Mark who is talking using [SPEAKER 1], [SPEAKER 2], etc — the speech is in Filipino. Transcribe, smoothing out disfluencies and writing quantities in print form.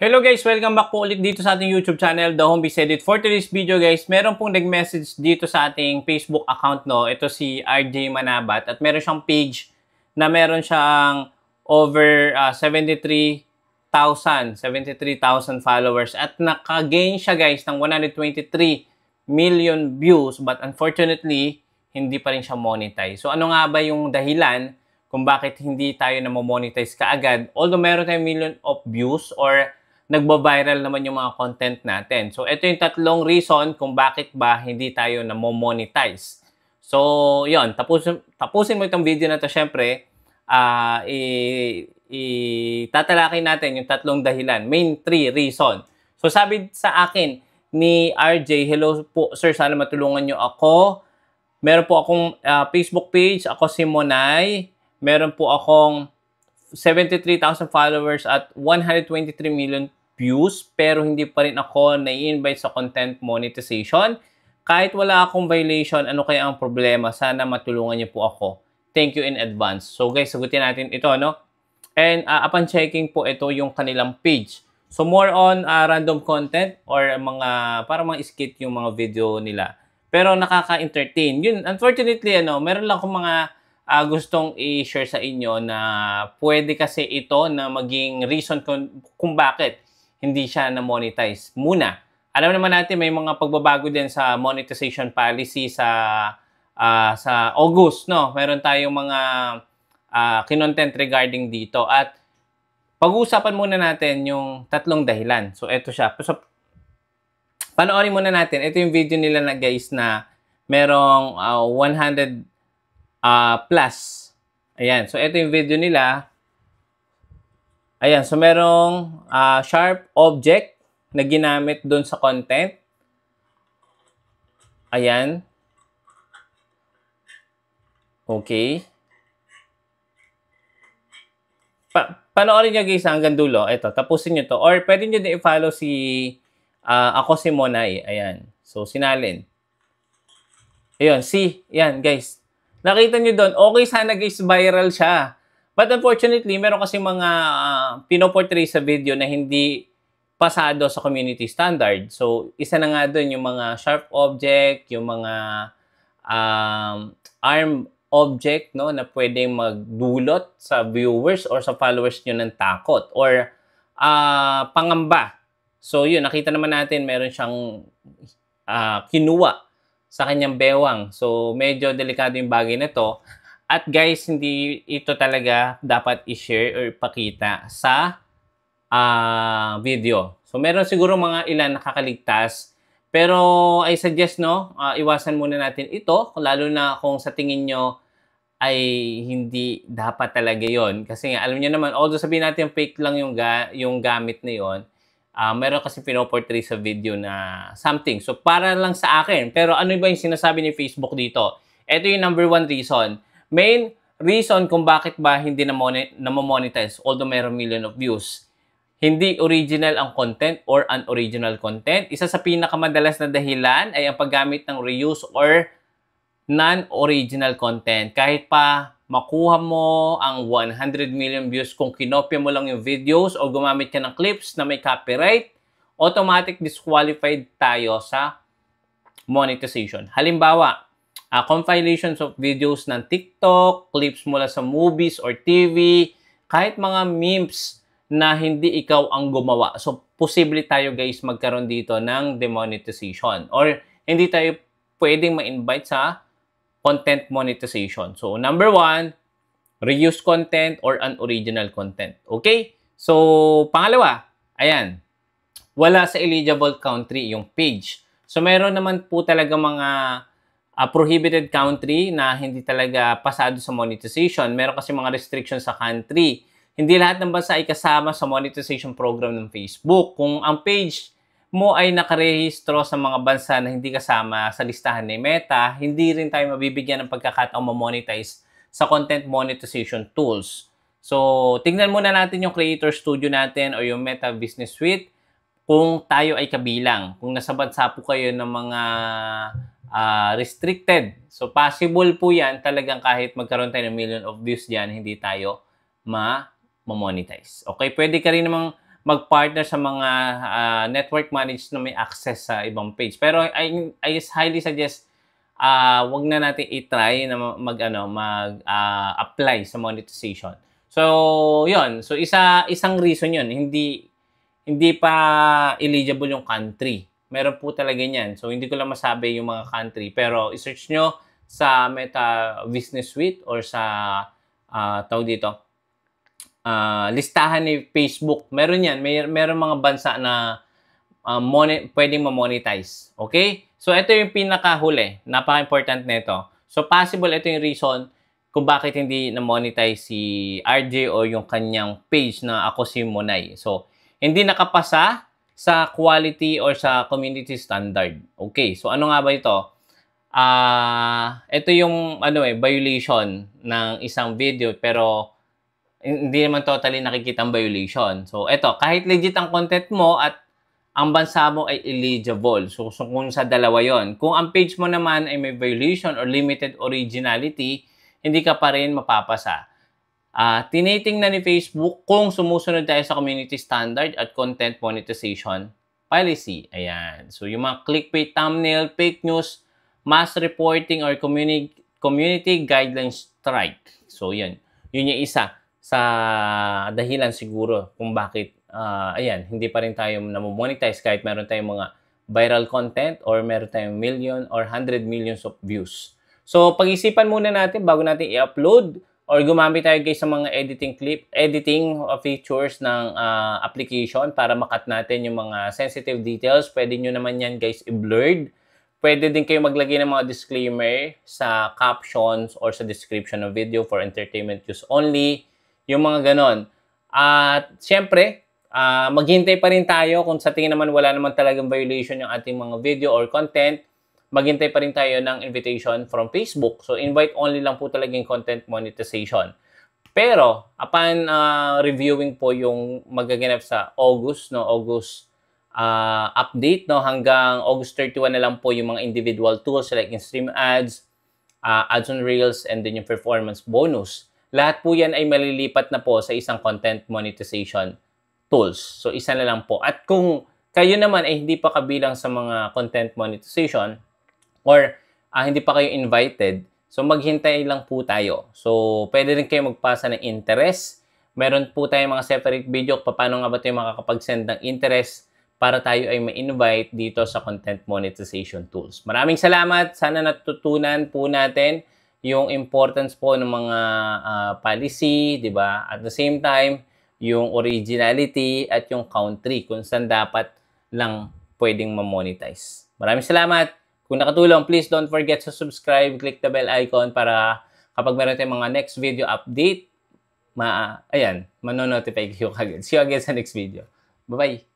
[SPEAKER 1] Hello guys! Welcome back po ulit dito sa ating YouTube channel, The Home Biz Edit. For today's video guys, meron pong nag-message dito sa ating Facebook account, no? Ito si RJ Manabat at meron siyang page na meron siyang over 73,000 followers at naka-gain siya guys ng 123 million views, but unfortunately, hindi pa rin siya monetize. So ano nga ba yung dahilan kung bakit hindi tayo na-monetize kaagad? Although meron tayong million of views or nagba-viral naman yung mga content natin. So, ito yung tatlong reason kung bakit ba hindi tayo na-monetize. So, yon, tapusin mo itong video na to, syempre, tatalakay natin yung tatlong dahilan. Main 3 reason. So, sabi sa akin ni RJ, hello po, sir, sana matulungan nyo ako. Meron po akong Facebook page, ako si Monay. Meron po akong 73,000 followers at 123 million views, pero hindi pa rin ako na-invite sa content monetization. Kahit wala akong violation, ano kaya ang problema? Sana matulungan niyo po ako. Thank you in advance. So guys, sagutin natin ito, no? And upon checking po, ito yung kanilang page. So more on random content or para mga skit yung mga video nila. Pero nakaka-entertain. Yun, unfortunately, meron lang akong mga gustong i-share sa inyo na pwede kasi ito na maging reason kung bakit hindi siya na-monetize. Muna, alam naman natin may mga pagbabago din sa monetization policy sa August, no? Meron tayong mga kinontent regarding dito. At pag-uusapan muna natin yung tatlong dahilan. So, ito siya. So, panoorin muna natin. Ito yung video nila na guys na merong 100 plus. Ayan. So, ito yung video nila. Ayan. So, merong sharp object na ginamit doon sa content. Ayan. Okay. Panoorin nyo guys hanggang dulo. Ito. Tapusin nyo to. Or pwede nyo din i-follow si ako si Monay. Ayan. So, sinalin. Ayan. See. Ayan guys. Nakita nyo doon, okay sana guys, viral siya. But unfortunately, meron kasi mga pinoportray sa video na hindi pasado sa community standard. So, isa na nga doon yung mga sharp object, yung mga arm object, no, na pwedeng magdulot sa viewers or sa followers nyo ng takot or pangamba. So, yun, nakita naman natin, meron siyang kinuha sa kanyang bewang. So, medyo delikado yung bagay na to. At guys, hindi ito talaga dapat i-share or ipakita sa video. So, meron siguro mga ilan nakakaligtas. Pero, I suggest, no, iwasan muna natin ito. Lalo na kung sa tingin nyo ay hindi dapat talaga yon. Kasi nga, alam nyo naman, although sabihin natin fake lang yung gamit na yon, meron kasi pinoportray sa video na something. So, para lang sa akin. Pero ano ba yung sinasabi ni Facebook dito? Ito yung number 1 reason. Main reason kung bakit ba hindi na-monetize although meron million of views. Hindi original ang content or unoriginal content. Isa sa pinakamadalas na dahilan ay ang paggamit ng reuse or non-original content. Kahit pa makuha mo ang 100 million views kung kinopya mo lang yung videos o gumamit ka ng clips na may copyright, automatic disqualified tayo sa monetization. Halimbawa, compilations of videos ng TikTok, clips mula sa movies or TV, kahit mga memes na hindi ikaw ang gumawa. So, posible tayo guys magkaroon dito ng demonetization or hindi tayo pwedeng ma-invite sa content monetization. So, number 1, reuse content or unoriginal content. Okay? So, pangalawa, ayan, wala sa eligible country yung page. So, meron naman po talaga mga prohibited country na hindi talaga pasado sa monetization. Meron kasi mga restrictions sa country. Hindi lahat ng bansa ay kasama sa monetization program ng Facebook. Kung ang page mo ay nakarehistro sa mga bansa na hindi kasama sa listahan ni Meta, hindi rin tayo mabibigyan ng pagkakataong ma-monetize sa content monetization tools. So, tingnan muna natin yung Creator Studio natin o yung Meta Business Suite kung tayo ay kabilang. Kung nasa bansa po kayo ng mga restricted. So, possible po yan talagang kahit magkaroon tayo ng million of views dyan, hindi tayo ma-monetize. Okay, pwede ka rin namang mag-partner sa mga network managed na may access sa ibang page. Pero I highly suggest wag na natin i-try na apply sa monetization. So, 'yon. So isang reason 'yon, hindi pa eligible yung country. Meron po talaga niyan. So hindi ko lang masabi yung mga country, pero i-search nyo sa Meta Business Suite or sa tawag dito, listahan ni Facebook. Meron yan. Meron mga bansa na pwedeng ma-monetize. Okay? So, ito yung pinakahuli. Napaka-important nito. So, possible ito yung reason kung bakit hindi na-monetize si RJ o yung kanyang page na Ako Si Monay. So, hindi nakapasa sa quality or sa community standard. Okay. So, ano nga ba ito? Ito yung violation ng isang video pero hindi naman totally nakikita ang violation. So, eto, kahit legit ang content mo at ang bansa mo ay eligible. So kung sa dalawa yon. Kung ang page mo naman ay may violation or limited originality, hindi ka pa rin mapapasa. Tinitingnan ni Facebook kung sumusunod tayo sa community standard at content monetization policy. Ayan. So, yung mga clickbait thumbnail, fake news, mass reporting, or community guidelines strike. So, yan. Yun yung isa sa dahilan siguro kung bakit hindi pa rin tayo na-monetize kahit meron tayong mga viral content or meron tayong million or 100 millions of views. So, pag-isipan muna natin bago natin i-upload or gumamit tayo guys sa mga editing features ng application para makat natin yung mga sensitive details. Pwede nyo naman yan guys i-blurred. Pwede din kayo maglagay ng mga disclaimer sa captions or sa description ng video for entertainment use only. Yung mga ganon. At syempre, maghintay pa rin tayo kung sa tingin naman wala naman talagang violation yung ating mga video or content. Maghintay pa rin tayo ng invitation from Facebook. So, invite only lang po talaga yung content monetization. Pero, upon reviewing po yung magaganap sa August update, hanggang August 31 na lang po yung mga individual tools like in-stream ads, ads on Reels, and then yung performance bonus. Lahat po yan ay malilipat na po sa isang content monetization tools. So, isa na lang po. At kung kayo naman ay hindi pa kabilang sa mga content monetization or hindi pa kayo invited, so maghintay lang po tayo. So, pwede rin kayo magpasa ng interest. Meron po tayong mga separate video kung paano nga ba tayo makakapag-send ng interest para tayo ay ma-invite dito sa content monetization tools. Maraming salamat. Sana natutunan po natin yung importance po ng mga policy, di ba? At the same time, yung originality at yung country kung saan dapat lang pwedeng ma-monetize. Maraming salamat. Kung nakatulong, please don't forget to subscribe, click the bell icon para kapag meron tayong mga next video update, manonotify kayo kagad. See you again sa next video. Bye-bye!